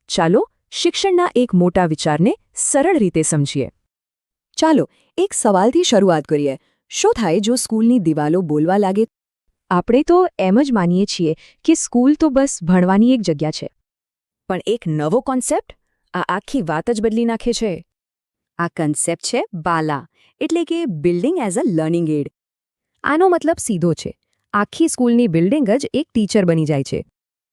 ચાલો શિક્ષણના એક મોટા વિચારને સરળ રીતે સમજીએ. ચાલો એક સવાલથી શરૂઆત કરીએ. શું થાય જો સ્કૂલની દિવાલો બોલવા લાગે? આપણે તો એમ જ માનીએ છીએ કે સ્કૂલ તો બસ ભણવાની એક જગ્યા છે. પણ એક નવો કોન્સેપ્ટ આ આખી વાત જ બદલી નાખે છે. આ કન્સેપ્ટ છે બાલા, એટલે કે building as a learning aid. આનો મતલબ સીધો છે. આખી સ્કૂલની બિલ્ડિંગ જ એક ટીચર બની જાય છે.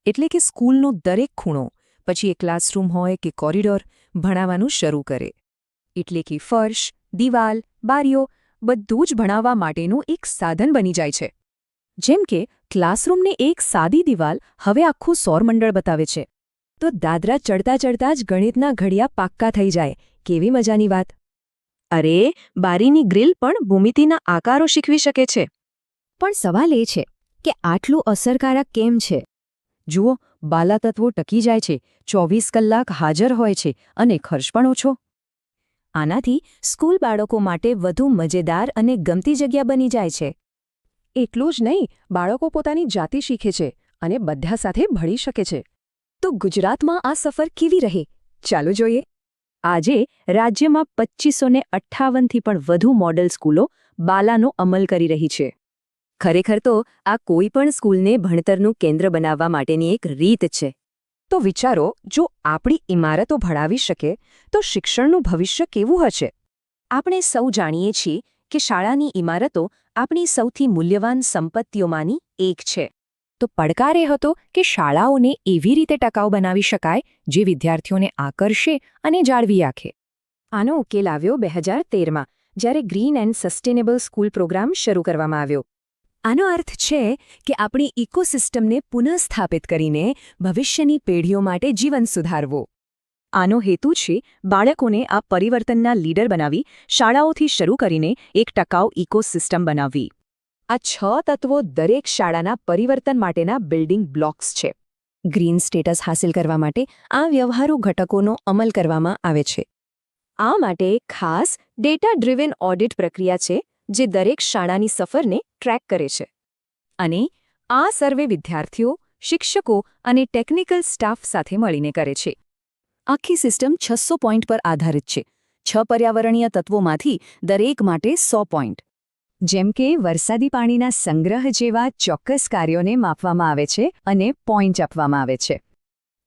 એટલે કે સ્કૂલનો દરેક ખૂણો, પછી એ ક્લાસરૂમ હોય કે કોરિડોર, ભણાવવાનું શરૂ કરે. એટલે કે ફર્શ, દિવાલ, બારીઓ બધું જ ભણાવવા માટેનું એક સાધન બની જાય છે. જેમ કે ક્લાસરૂમને એક સાદી દિવાલ હવે આખું સૌરમંડળ બતાવે છે. તો દાદરા ચડતા ચડતા જ ગણિતના ઘડિયા પાક્કા થઈ જાય. કેવી મજાની વાત! અરે, બારીની ગ્રીલ પણ ભૂમિતિના આકારો શીખવી શકે છે. પણ સવાલ એ છે કે આટલું અસરકારક કેમ છે? જુઓ, બાલા તત્વો ટકી જાય છે, 24 કલાક હાજર હોય છે અને ખર્ચ પણ ઓછો. આનાથી સ્કૂલ બાળકો માટે વધુ મજેદાર અને ગમતી જગ્યા બની જાય છે. એટલું જ નહીં, બાળકો પોતાની જાતે શીખે છે અને બધા સાથે ભળી શકે છે. તો ગુજરાતમાં આ સફર કેવી રહે? ચાલો જોઈએ. આજે રાજ્યમાં 2558થી પણ વધુ મોડલ સ્કૂલો બાલાનો અમલ કરી રહી છે. ખરેખર તો આ કોઈ પણ સ્કૂલને ભણતરનું કેન્દ્ર બનાવવા માટેની એક રીત છે. તો વિચારો, જો આપણી ઇમારતો ભણાવી શકે તો શિક્ષણનું ભવિષ્ય કેવું હશે? આપણે સૌ જાણીએ છીએ કે શાળાની ઇમારતો આપણી સૌથી મૂલ્યવાન સંપત્તિઓમાંની એક છે. તો પડકાર એ હતો કે શાળાઓને એવી રીતે ટકાઉ બનાવી શકાય જે વિદ્યાર્થીઓને આકર્ષે અને જાળવી રાખે. આનો ઉકેલ આવ્યો 2013માં, જ્યારે green and sustainable school programme શરૂ કરવામાં આવ્યો. આનો અર્થ છે કે આપણી ઇકોસિસ્ટમને પુનઃસ્થાપિત કરીને ભવિષ્યની પેઢીઓ માટે જીવન સુધારવું. આનો હેતુ છે બાળકોને આ પરિવર્તનના લીડર બનાવી શાળાઓથી શરૂ કરીને એક ટકાઉ ઇકોસિસ્ટમ બનાવવી. આ 6 તત્વો દરેક શાળાના પરિવર્તન માટેના બિલ્ડિંગ બ્લોક્સ છે. ગ્રીન સ્ટેટસ હાંસલ કરવા માટે આ વ્યવહારુ ઘટકોનો અમલ કરવામાં આવે છે. આ માટે ખાસ ડેટા ડ્રિવન ઓડિટ પ્રક્રિયા છે જે દરેક શાળાની સફરને ટ્રેક કરે છે. અને આ સર્વે વિદ્યાર્થીઓ, શિક્ષકો અને ટેકનિકલ સ્ટાફ સાથે મળીને કરે છે. આખી સિસ્ટમ 600 પોઈન્ટ પર આધારિત છે. 6 પર્યાવરણીય તત્વોમાંથી દરેક માટે 100 પોઈન્ટ. જેમ કે વરસાદી પાણીના સંગ્રહ જેવા ચોક્કસ કાર્યોને માપવામાં આવે છે અને પોઈન્ટ આપવામાં આવે છે.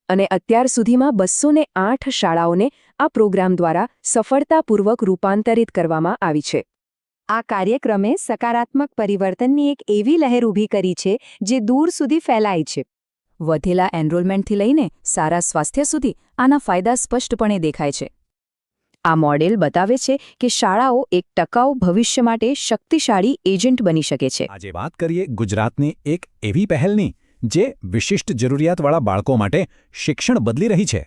અને અત્યાર સુધીમાં 208 શાળાઓને આ પ્રોગ્રામ દ્વારા સફળતાપૂર્વક રૂપાંતરિત કરવામાં આવી છે. આ કાર્યક્રમે સકારાત્મક પરિવર્તનની એક એવી લહેર ઊભી કરી છે જે દૂર સુધી ફેલાય છે. વધેલા એનરોલમેન્ટથી લઈને સારા સ્વાસ્થ્ય સુધી આના ફાયદા સ્પષ્ટપણે દેખાય છે. આ મોડેલ બતાવે છે કે શાળાઓ એક ટકાઉ ભવિષ્ય માટે શક્તિશાળી એજન્ટ બની શકે છે. આજે વાત કરીએ ગુજરાતની એક એવી પહેલની જે વિશિષ્ટ જરૂરિયાતવાળા બાળકો માટે શિક્ષણ બદલી રહી છે.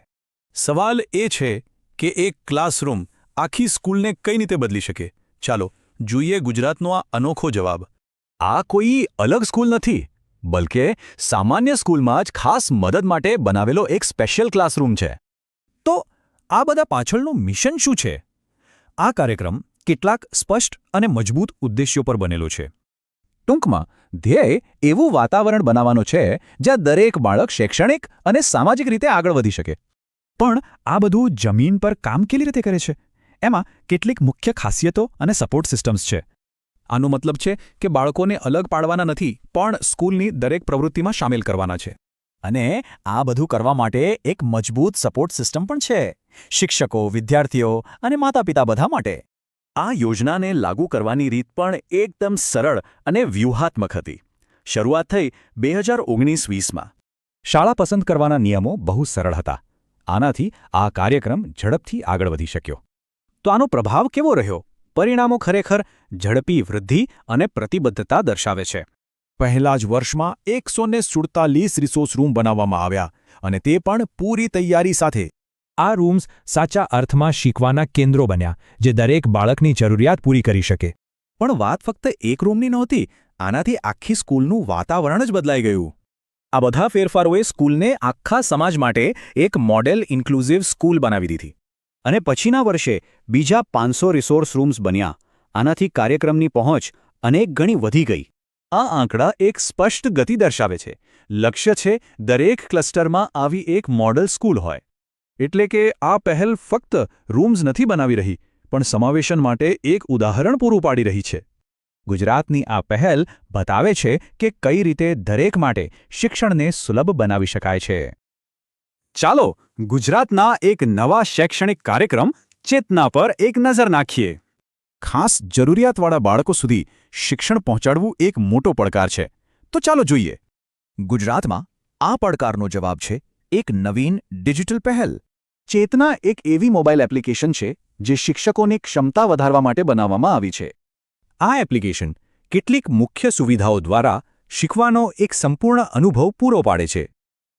સવાલ એ છે કે એક ક્લાસરૂમ આખી સ્કૂલને કઈ રીતે બદલી શકે? ચાલો જોઈએ ગુજરાતનો આ અનોખો જવાબ. આ કોઈ અલગ સ્કૂલ નથી, બલકે સામાન્ય સ્કૂલમાં જ ખાસ મદદ માટે બનાવેલો એક સ્પેશિયલ ક્લાસરૂમ છે. તો આ બધા પાછળનું મિશન શું છે? આ કાર્યક્રમ કેટલાક સ્પષ્ટ અને મજબૂત ઉદ્દેશ્યો પર બનેલો છે. ટૂંકમાં, ધ્યેય એવું વાતાવરણ બનાવવાનો છે જ્યાં દરેક બાળક શૈક્ષણિક અને સામાજિક રીતે આગળ વધી શકે. પણ આ બધું જમીન પર કામ કેવી રીતે કરે છે? એમાં કેટલીક મુખ્ય ખાસિયતો અને સપોર્ટ સિસ્ટમ્સ છે. આનો મતલબ છે કે બાળકોને અલગ પાડવાના નથી, પણ સ્કૂલની દરેક પ્રવૃત્તિમાં સામેલ કરવાના છે. અને આ બધું કરવા માટે એક મજબૂત સપોર્ટ સિસ્ટમ પણ છે. શિક્ષકો, વિદ્યાર્થીઓ અને માતાપિતા બધા માટે. આ યોજનાને લાગુ કરવાની રીત પણ એકદમ સરળ અને વ્યૂહાત્મક હતી. શરૂઆત થઈ 2019-20માં. શાળા પસંદ કરવાના નિયમો બહુ સરળ હતા. આનાથી આ કાર્યક્રમ ઝડપથી આગળ વધી શક્યો. તો આનો પ્રભાવ કેવો રહ્યો? પરિણામો ખરેખર ઝડપી વૃદ્ધિ અને પ્રતિબદ્ધતા દર્શાવે છે. પહેલા જ વર્ષમાં 147 રિસોર્સ રૂમ બનાવવામાં આવ્યા, અને તે પણ પૂરી તૈયારી સાથે. આ રૂમ્સ સાચા અર્થમાં શીખવાના કેન્દ્રો બન્યા, જે દરેક બાળકની જરૂરિયાત પૂરી કરી શકે. પણ વાત ફક્ત એક રૂમની નહોતી. આનાથી આખી સ્કૂલનું વાતાવરણ જ બદલાઈ ગયું. આ બધા ફેરફારોએ સ્કૂલને આખા સમાજ માટે એક મોડેલ ઇન્ક્લુઝિવ સ્કૂલ બનાવી દીધી. અને પછીના વર્ષે બીજા 500 રિસોર્સ રૂમ્સ બન્યા. આનાથી કાર્યક્રમની પહોંચ અનેક ગણી વધી ગઈ. આ આંકડા એક સ્પષ્ટ ગતિ દર્શાવે છે. લક્ષ્ય છે દરેક ક્લસ્ટરમાં આવી એક મોડલ સ્કૂલ હોય. એટલે કે આ પહેલ ફક્ત રૂમ્સ નથી બનાવી રહી પણ સમાવેશન માટે એક ઉદાહરણ પૂરું પાડી રહી છે. ગુજરાતની આ પહેલ બતાવે છે કે કઈ રીતે દરેક માટે શિક્ષણને સુલભ બનાવી શકાય છે. ચાલો ગુજરાતના એક નવા શૈક્ષણિક કાર્યક્રમ ચેતના પર એક નજર નાખીએ. ખાસ જરૂરિયાતવાળા બાળકો સુધી શિક્ષણ પહોંચાડવું એક મોટો પડકાર છે. તો ચાલો જોઈએ. ગુજરાતમાં આ પડકારનો જવાબ છે એક નવીન ડિજિટલ પહેલ. ચેતના એક એવી મોબાઈલ એપ્લિકેશન છે જે શિક્ષકોની ક્ષમતા વધારવા માટે બનાવવામાં આવી છે. આ એપ્લિકેશન કેટલીક મુખ્ય સુવિધાઓ દ્વારા શીખવાનો એક સંપૂર્ણ અનુભવ પૂરો પાડે છે.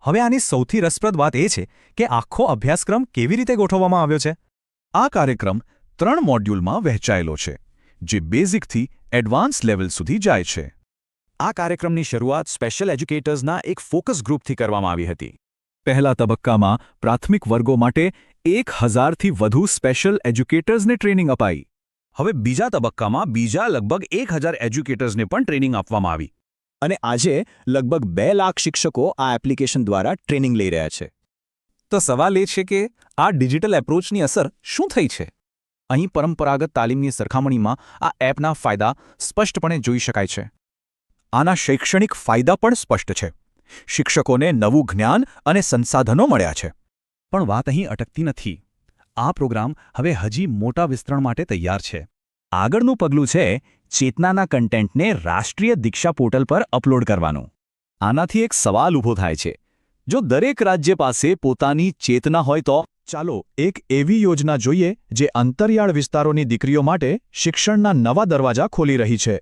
હવે આની સૌથી રસપ્રદ વાત એ છે કે આખો અભ્યાસક્રમ કેવી રીતે ગોઠવવામાં આવ્યો છે. આ કાર્યક્રમ 3 મોડ્યુલમાં વહેંચાયેલો છે, જે બેઝિકથી એડવાન્સ લેવલ સુધી જાય છે. આ કાર્યક્રમની શરૂઆત સ્પેશિયલ એજ્યુકેટર્સના એક ફોકસ ગ્રુપથી કરવામાં આવી હતી. પહેલા તબક્કામાં પ્રાથમિક વર્ગો માટે 1000થી વધુ સ્પેશિયલ એજ્યુકેટર્સને ટ્રેનિંગ અપાઈ. હવે બીજા તબક્કામાં બીજા લગભગ 1000 એજ્યુકેટર્સને પણ ટ્રેનિંગ આપવામાં આવી. અને આજે લગભગ 2 લાખ શિક્ષકો આ એપ્લિકેશન દ્વારા ટ્રેનિંગ લઈ રહ્યા છે. તો સવાલ એ છે કે આ ડિજિટલ એપ્રોચની અસર શું થઈ છે? અહીં પરંપરાગત તાલીમની સરખામણીમાં આ એપના ફાયદા સ્પષ્ટપણે જોઈ શકાય છે. આના શૈક્ષણિક ફાયદા પણ સ્પષ્ટ છે. શિક્ષકોને નવું જ્ઞાન અને સંસાધનો મળ્યા છે. પણ વાત અહીં અટકતી નથી. આ પ્રોગ્રામ હવે હજી મોટા વિસ્તરણ માટે તૈયાર છે. આગળનું પગલું છે ચેતનાના કન્ટેન્ટને રાષ્ટ્રીય દીક્ષા પોર્ટલ પર અપલોડ કરવાનું. આનાથી એક સવાલ ઊભો થાય છે. જો દરેક રાજ્ય પાસે પોતાની ચેતના હોય તો ચાલો એક એવી યોજના જોઈએ જે અંતરિયાળ વિસ્તારોની દીકરીઓ માટે શિક્ષણના નવા દરવાજા ખોલી રહી છે.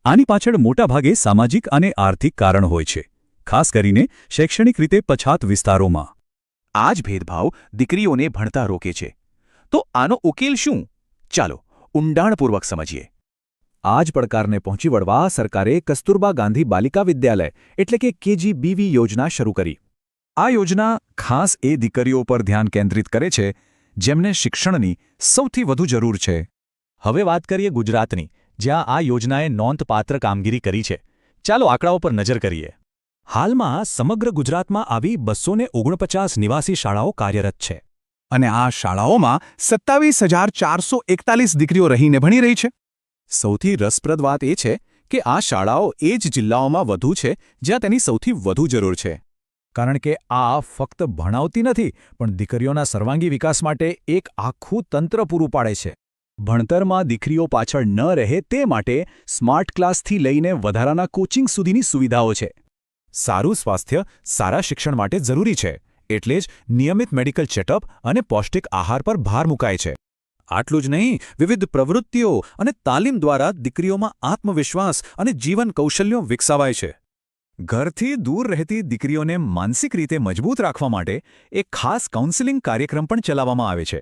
આની પાછળ મોટાભાગે સામાજિક અને આર્થિક કારણ હોય છે, ખાસ કરીને શૈક્ષણિક રીતે પછાત વિસ્તારોમાં. આ જ ભેદભાવ દીકરીઓને ભણતા રોકે છે. તો આનો ઉકેલ શું? ચાલો ઊંડાણપૂર્વક સમજીએ. આ જ પડકારને પહોંચી વળવા સરકારે કસ્તુરબા ગાંધી બાલિકા વિદ્યાલય એટલે કે KGBV યોજના શરૂ કરી. આ યોજના ખાસ એ દીકરીઓ પર ધ્યાન કેન્દ્રિત કરે છે જેમને શિક્ષણની સૌથી વધુ જરૂર છે. હવે વાત કરીએ ગુજરાતની, જ્યાં આ યોજનાએ નોંધપાત્ર કામગીરી કરી છે. ચાલો આંકડાઓ પર નજર કરીએ. હાલમાં સમગ્ર ગુજરાતમાં આવી 249 નિવાસી શાળાઓ કાર્યરત છે. અને આ શાળાઓમાં 27,441 દીકરીઓ રહીને ભણી રહી છે. સૌથી રસપ્રદ વાત એ છે કે આ શાળાઓ એ જ જિલ્લાઓમાં વધુ છે જ્યાં તેની સૌથી વધુ જરૂર છે. કારણ કે આ ફક્ત ભણાવતી નથી પણ દીકરીઓના સર્વાંગી વિકાસ માટે એક આખું તંત્ર પૂરું પાડે છે. ભણતરમાં દીકરીઓ પાછળ ન રહે તે માટે સ્માર્ટ ક્લાસથી લઈને વધારાના કોચિંગ સુધીની સુવિધાઓ છે. સારું સ્વાસ્થ્ય સારા શિક્ષણ માટે જરૂરી છે, એટલે જ નિયમિત મેડિકલ ચેકઅપ અને પૌષ્ટિક આહાર પર ભાર મુકાય છે. આટલું જ નહીં, વિવિધ પ્રવૃત્તિઓ અને તાલીમ દ્વારા દીકરીઓમાં આત્મવિશ્વાસ અને જીવન કૌશલ્યો વિકસાવાય છે. ઘરથી દૂર રહેતી દીકરીઓને માનસિક રીતે મજબૂત રાખવા માટે એક ખાસ કાઉન્સેલિંગ કાર્યક્રમ પણ ચલાવવામાં આવે છે.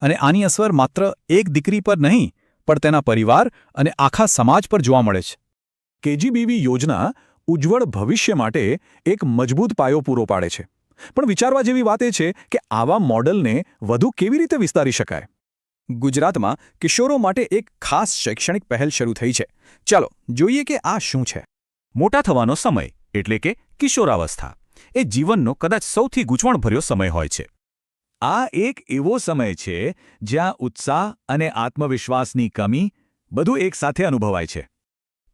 અને આની અસર માત્ર એક દીકરી પર નહીં પણ તેના પરિવાર અને આખા સમાજ પર જોવા મળે છે. KGBV યોજના ઉજ્જવળ ભવિષ્ય માટે એક મજબૂત પાયો પૂરો પાડે છે. પણ વિચારવા જેવી વાત એ છે કે આવા મોડલને વધુ કેવી રીતે વિસ્તારી શકાય. ગુજરાતમાં કિશોરો માટે એક ખાસ શૈક્ષણિક પહેલ શરૂ થઈ છે. ચાલો જોઈએ કે આ શું છે. મોટા થવાનો સમય એટલે કે કિશોરાવસ્થા એ જીવનનો કદાચ સૌથી ગૂંચવણભર્યો સમય હોય છે. આ એક એવો સમય છે જ્યાં ઉત્સાહ અને આત્મવિશ્વાસની કમી બધું એકસાથે અનુભવાય છે.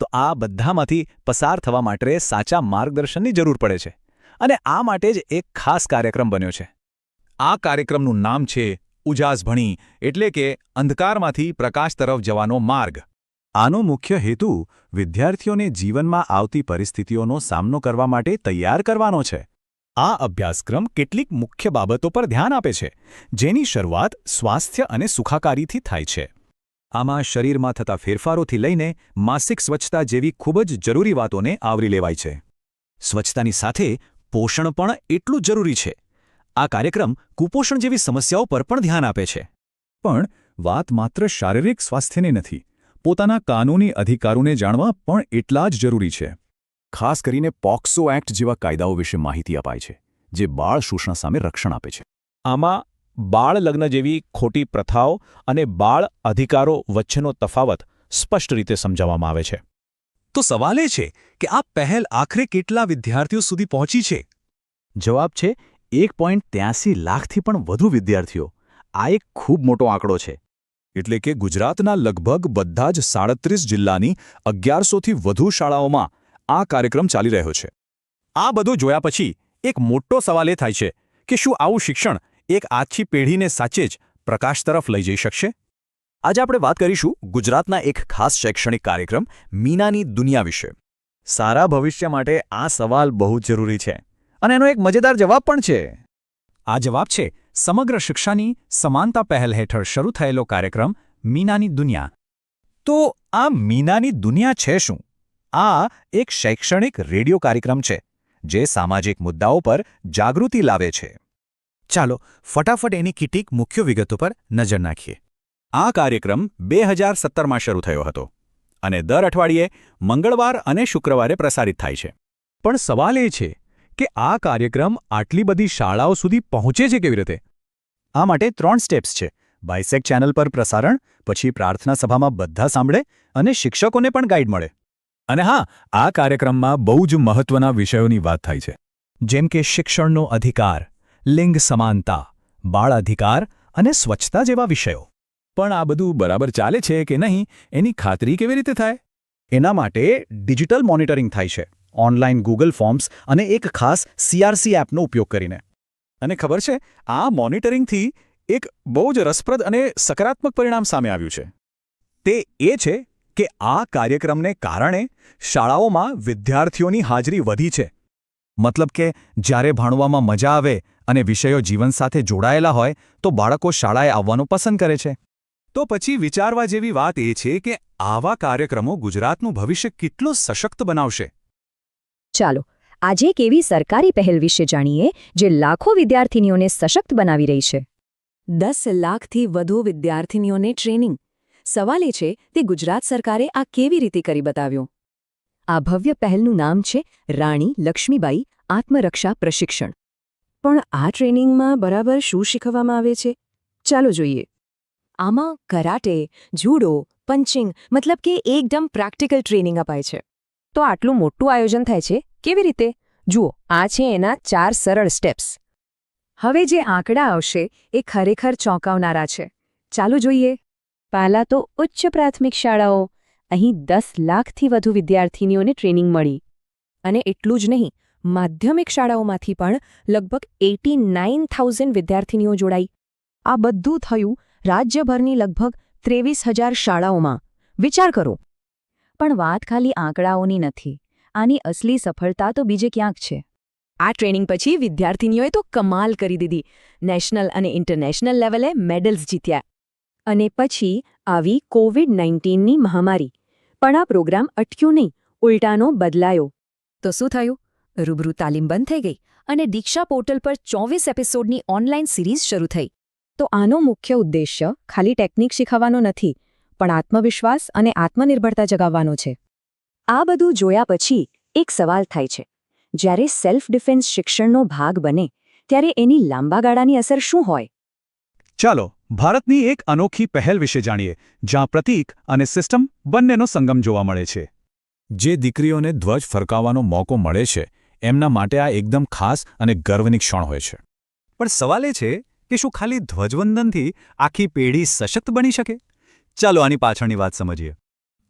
તો આ બધામાંથી પસાર થવા માટે સાચા માર્ગદર્શનની જરૂર પડે છે. અને આ માટે જ એક ખાસ કાર્યક્રમ બન્યો છે. આ કાર્યક્રમનું નામ છે ઉજાસ ભણી એટલે કે અંધકારમાંથી પ્રકાશ તરફ જવાનો માર્ગ. આનો મુખ્ય હેતુ વિદ્યાર્થીઓને જીવનમાં આવતી પરિસ્થિતિઓનો સામનો કરવા માટે તૈયાર કરવાનો છે. આ અભ્યાસક્રમ કેટલીક મુખ્ય બાબતો પર ધ્યાન આપે છે, જેની શરૂઆત સ્વાસ્થ્ય અને સુખાકારીથી થાય છે. આમાં શરીરમાં થતા ફેરફારોથી લઈને માસિક સ્વચ્છતા જેવી ખૂબ જ જરૂરી વાતોને આવરી લેવાય છે. સ્વચ્છતાની સાથે પોષણ પણ એટલું જ જરૂરી છે. આ કાર્યક્રમ કુપોષણ જેવી સમસ્યાઓ પર પણ ધ્યાન આપે છે. પણ વાત માત્ર શારીરિક સ્વાસ્થ્યની નથી. પોતાના કાનૂની અધિકારોને જાણવા પણ એટલા જ જરૂરી છે. ખાસ કરીને પોક્સો એક્ટ જેવા કાયદાઓ વિશે માહિતી અપાય છે, જે બાળ શોષણ સામે રક્ષણ આપે છે. આમાં બાળ લગ્ન જેવી ખોટી પ્રથાઓ અને બાળ અધિકારો વચ્ચેનો તફાવત સ્પષ્ટ રીતે સમજાવવામાં આવે છે. તો સવાલ એ છે કે આ પહેલ આખરે કેટલા વિદ્યાર્થીઓ સુધી પહોંચી છે? જવાબ છે 1.83 લાખથી પણ વધુ વિદ્યાર્થીઓ આ એક ખૂબ મોટો આંકડો છે. એટલે કે ગુજરાતના લગભગ બધા જ 37 જિલ્લાની 1100થી વધુ શાળાઓમાં આ કાર્યક્રમ ચાલી રહ્યો છે. આ બધું જોયા પછી એક મોટો સવાલ એ થાય છે કે શું આવું શિક્ષણ એક આછી પેઢીને સાચે જ પ્રકાશ તરફ લઈ જઈ શકશે? આજે આપણે વાત કરીશું ગુજરાતના એક ખાસ શૈક્ષણિક કાર્યક્રમ મીનાની દુનિયા વિશે. સારા ભવિષ્ય માટે આ સવાલ બહુ જ જરૂરી છે અને એનો એક મજેદાર જવાબ પણ છે. આ જવાબ છે સમગ્ર શિક્ષાની સમાનતા પહેલ હેઠળ શરૂ થયેલો કાર્યક્રમ મીનાની દુનિયા. તો આ મીનાની દુનિયા છે શું? આ એક શૈક્ષણિક રેડિયો કાર્યક્રમ છે જે સામાજિક મુદ્દાઓ પર જાગૃતિ લાવે છે. ચાલો ફટાફટ એની કેટલીક મુખ્ય વિગતો પર નજર નાખીએ. આ કાર્યક્રમ 2017માં શરૂ થયો હતો અને દર અઠવાડિયે મંગળવાર અને શુક્રવારે પ્રસારિત થાય છે. પણ સવાલ એ છે કે આ કાર્યક્રમ આટલી બધી શાળાઓ સુધી પહોંચે છે કેવી રીતે? આ માટે 3 સ્ટેપ્સ છે. બાયસેક ચેનલ પર પ્રસારણ, પછી પ્રાર્થના સભામાં બધા સાંભળે અને શિક્ષકોને પણ ગાઈડ મળે. અને હા, આ કાર્યક્રમમાં બહુ જ મહત્વના વિષયોની વાત થાય છે, જેમ કે શિક્ષણનો અધિકાર, લિંગ સમાનતા, બાળ અધિકાર અને સ્વચ્છતા જેવા વિષયો. પણ આ બધું બરાબર ચાલે છે કે નહીં એની ખાતરી કેવી રીતે થાય? એના માટે ડિજિટલ મોનિટરિંગ થાય છે, ઓનલાઈન ગૂગલ ફોર્મ્સ અને એક ખાસ CRC એપનો ઉપયોગ કરીને. અને ખબર છે, આ મોનિટરિંગથી એક બહુ જ રસપ્રદ અને સકારાત્મક પરિણામ સામે આવ્યું છે. તે એ છે કે આ કાર્યક્રમને કારણે શાળાઓમાં વિદ્યાર્થીઓની હાજરી વધી છે. મતલબ કે જ્યારે ભણવામાં મજા આવે અને વિષયો જીવન સાથે જોડાયેલા હોય તો બાળકો શાળાએ આવવાનું પસંદ કરે છે. તો પછી વિચારવા જેવી વાત એ છે કે આવા કાર્યક્રમો ગુજરાતનું ભવિષ્ય કેટલું સશક્ત બનાવશે. ચાલો આજે એક એવી સરકારી પહેલ વિશે જાણીએ જે લાખો વિદ્યાર્થીનીઓને સશક્ત બનાવી રહી છે. 10 લાખથી વધુ વિદ્યાર્થીનીઓને ટ્રેનિંગ. સવાલ એ છે તે ગુજરાત સરકારે આ કેવી રીતે કરી બતાવ્યું? આ ભવ્ય પહેલનું નામ છે રાણી લક્ષ્મીબાઈ આત્મરક્ષા પ્રશિક્ષણ. પણ આ ટ્રેનિંગમાં બરાબર શું શીખવવામાં આવે છે? ચાલો જોઈએ. આમાં કરાટે, જુડો, પંચિંગ મતલબ કે એકદમ પ્રેક્ટિકલ ટ્રેનિંગ અપાય છે. તો આટલું મોટું આયોજન થાય છે કેવી રીતે? જુઓ, આ છે એના 4 સરળ સ્ટેપ્સ. હવે જે આંકડા આવશે એ ખરેખર ચોંકાવનારા છે. ચાલો જોઈએ. પહેલાં તો ઉચ્ચ પ્રાથમિક શાળાઓ. અહીં 10 લાખથી વધુ વિદ્યાર્થીનીઓને ટ્રેનિંગ મળી. અને એટલું જ નહીં, માધ્યમિક શાળાઓમાંથી પણ લગભગ 89,000 વિદ્યાર્થીનીઓ જોડાઈ. આ બધું થયું રાજ્યભરની લગભગ 23,000 શાળાઓમાં. વિચાર કરો. પણ વાત ખાલી આંકડાઓની નથી. આની અસલી સફળતા તો બીજે ક્યાંક છે. આ ટ્રેનિંગ પછી વિદ્યાર્થીનીઓએ તો કમાલ કરી દીધી. નેશનલ અને ઇન્ટરનેશનલ લેવલે મેડલ્સ જીત્યા. અને પછી આવી કોવિડ-19ની મહામારી. પણ આ પ્રોગ્રામ અટક્યું નહીં, ઉલટાનો બદલાયો. તો શું થયું? રૂબરૂ તાલીમ બંધ થઈ ગઈ અને દીક્ષા પોર્ટલ પર 24 એપિસોડની ઓનલાઈન સિરીઝ શરૂ થઈ. તો આનો મુખ્ય ઉદ્દેશ્ય ખાલી ટેકનિક શીખવવાનો નથી, પણ આત્મવિશ્વાસ અને આત્મનિર્ભરતા જગાવવાનો છે. આ બધું જોયા પછી એક સવાલ થાય છે. જ્યારે સેલ્ફ ડિફેન્સ શિક્ષણનો ભાગ બને ત્યારે એની લાંબા ગાળાની અસર શું હોય? ચાલો ભારતની એક અનોખી પહેલ વિશે જાણીએ, જ્યાં પ્રતીક અને સિસ્ટમ બંનેનો સંગમ જોવા મળે છે. જે દીકરીઓને ધ્વજ ફરકાવવાનો મોકો મળે છે એમના માટે આ એકદમ ખાસ અને ગર્વની ક્ષણ હોય છે. પણ સવાલ એ છે કે શું ખાલી ધ્વજવંદનથી આખી પેઢી સશક્ત બની શકે? ચાલો આની પાછળની વાત સમજીએ.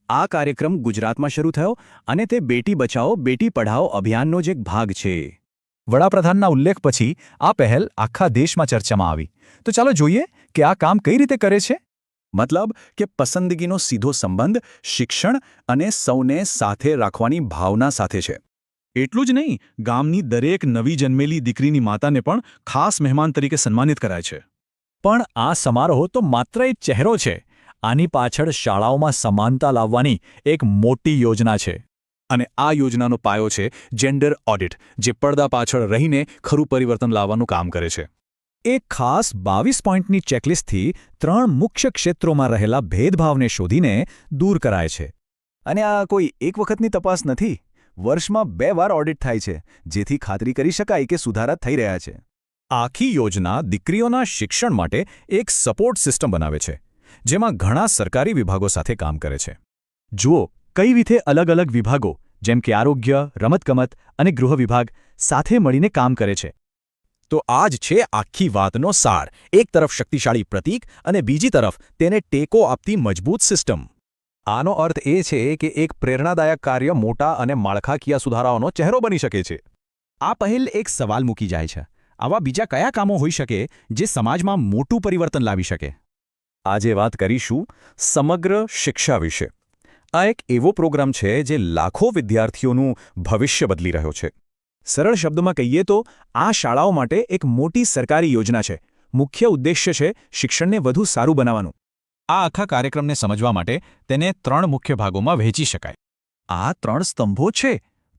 આ કાર્યક્રમ ગુજરાતમાં શરૂ થયો અને તે બેટી બચાવો બેટી પઢાઓ અભિયાનનો જ એક ભાગ છે. વડાપ્રધાનના ઉલ્લેખ પછી આ પહેલ આખા દેશમાં ચર્ચામાં આવી. તો ચાલો જોઈએ કે આ કામ કઈ રીતે કરે છે. મતલબ કે પસંદગીનો સીધો સંબંધ શિક્ષણ અને સૌને સાથે રાખવાની ભાવના સાથે છે. એટલું જ નહીં, ગામની દરેક નવી જન્મેલી દીકરીની માતાને પણ ખાસ મહેમાન તરીકે સન્માનિત કરાય છે. પણ આ સમારોહ તો માત્ર એક ચહેરો છે. આની પાછળ શાળાઓમાં સમાનતા લાવવાની એક મોટી યોજના છે. અને આ યોજનાનો પાયો છે જેન્ડર ઓડિટ, જે પડદા પાછળ રહીને ખરું પરિવર્તન લાવવાનું કામ કરે છે. એક ખાસ 22 પોઈન્ટની ચેકલિસ્ટથી 3 મુખ્ય ક્ષેત્રોમાં રહેલા ભેદભાવને શોધીને દૂર કરાય છે. અને આ કોઈ એક વખતની તપાસ નથી. વર્ષમાં 2 વાર ઓડિટ થાય છે, જેથી ખાતરી કરી શકાય કે સુધારા થઈ રહ્યા છે. આખી યોજના દીકરીઓના શિક્ષણ માટે એક સપોર્ટ સિસ્ટમ બનાવે છે, જેમાં ઘણા સરકારી વિભાગો સાથે કામ કરે છે. જુઓ કઈ રીતે અલગ અલગ વિભાગો જેમ કે આરોગ્ય, રમતગમત અને ગૃહ વિભાગ સાથે મળીને કામ કરે છે. તો આ જ છે આખી વાતનો સાર. એક તરફ શક્તિશાળી પ્રતીક અને બીજી તરફ તેને ટેકો આપતી મજબૂત સિસ્ટમ. આનો અર્થ એ છે કે એક પ્રેરણાદાયક કાર્ય મોટા અને માળખાકીય સુધારાઓનો ચહેરો બની શકે છે. આ પહેલ એક સવાલ મૂકી જાય છે. આવા બીજા કયા કામો હોઈ શકે જે સમાજમાં મોટું પરિવર્તન લાવી શકે? આજે વાત કરીશું સમગ્ર શિક્ષા વિશે. આ એક એવો પ્રોગ્રામ છે જે લાખો વિદ્યાર્થીઓનું ભવિષ્ય બદલી રહ્યો છે. સરળ શબ્દમાં કહીએ તો આ શાળાઓ માટે એક મોટી સરકારી યોજના છે. મુખ્ય ઉદ્દેશ્ય છે શિક્ષણને વધુ સારું બનાવવાનું. આ આખા કાર્યક્રમને સમજવા માટે તેને 3 મુખ્ય ભાગોમાં વહેંચી શકાય. આ 3 સ્તંભો છે: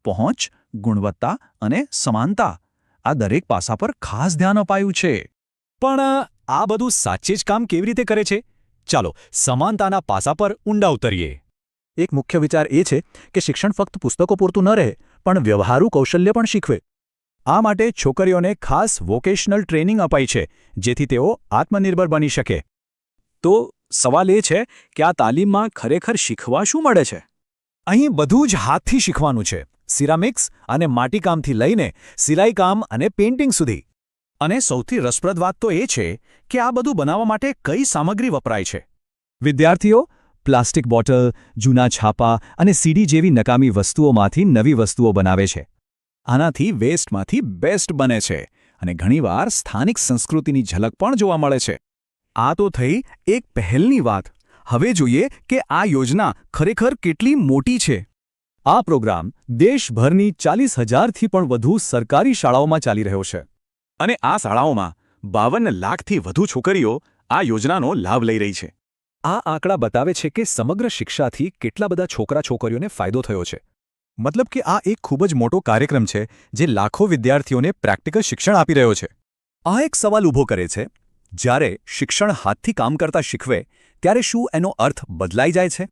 પહોંચ, ગુણવત્તા અને સમાનતા. આ દરેક પાસા પર ખાસ ધ્યાન અપાયું છે. પણ આ બધું સાચે જ કામ કેવી રીતે કરે છે? ચાલો સમાનતાના પાસા પર ઊંડા ઉતરીએ. એક મુખ્ય વિચાર એ છે કે શિક્ષણ ફક્ત પુસ્તકો પૂરતું ન રહે, પણ વ્યવહારુ કૌશલ્ય પણ શીખવે. આ માટે છોકરીઓને ખાસ વોકેશનલ ટ્રેનિંગ અપાઈ છે, જેથી તેઓ આત્મનિર્ભર બની શકે. તો સવાલ એ છે કે આ તાલીમમાં ખરેખર શીખવા શું મળે છે? અહીં બધું જ હાથથી શીખવાનું છે. સિરામિક્સ અને માટીકામથી લઈને સિલાઈકામ અને પેઇન્ટિંગ સુધી. અને સૌથી રસપ્રદ વાત તો એ છે કે આ બધું બનાવવા માટે કઈ સામગ્રી વપરાય છે. વિદ્યાર્થીઓ પ્લાસ્ટિક બોટલ, જૂના છાપા અને સીડી જેવી નકામી વસ્તુઓમાંથી નવી વસ્તુઓ બનાવે છે. આનાથી વેસ્ટમાંથી બેસ્ટ બને છે અને ઘણીવાર સ્થાનિક સંસ્કૃતિની ઝલક પણ જોવા મળે છે. આ તો થઈ એક પહેલની વાત. હવે જોઈએ કે આ યોજના ખરેખર કેટલી મોટી છે. આ પ્રોગ્રામ દેશભરની 40,000થી પણ વધુ સરકારી શાળાઓમાં ચાલી રહ્યો છે. અને આ શાળાઓમાં 52 લાખથી વધુ છોકરીઓ આ યોજનાનો લાભ લઈ રહી છે. આ આંકડા બતાવે છે કે સમગ્ર શિક્ષાથી કેટલા બધા છોકરા-છોકરીઓને ફાયદો થયો છે. મતલબ કે આ એક ખૂબ જ મોટો કાર્યક્રમ છે જે લાખો વિદ્યાર્થીઓને પ્રેક્ટિકલ શિક્ષણ આપી રહ્યો છે. આ એક સવાલ ઊભો કરે છે, જ્યારે શિક્ષણ હાથથી કામ કરતા શીખવે ત્યારે શું એનો અર્થ બદલાઈ જાય છે?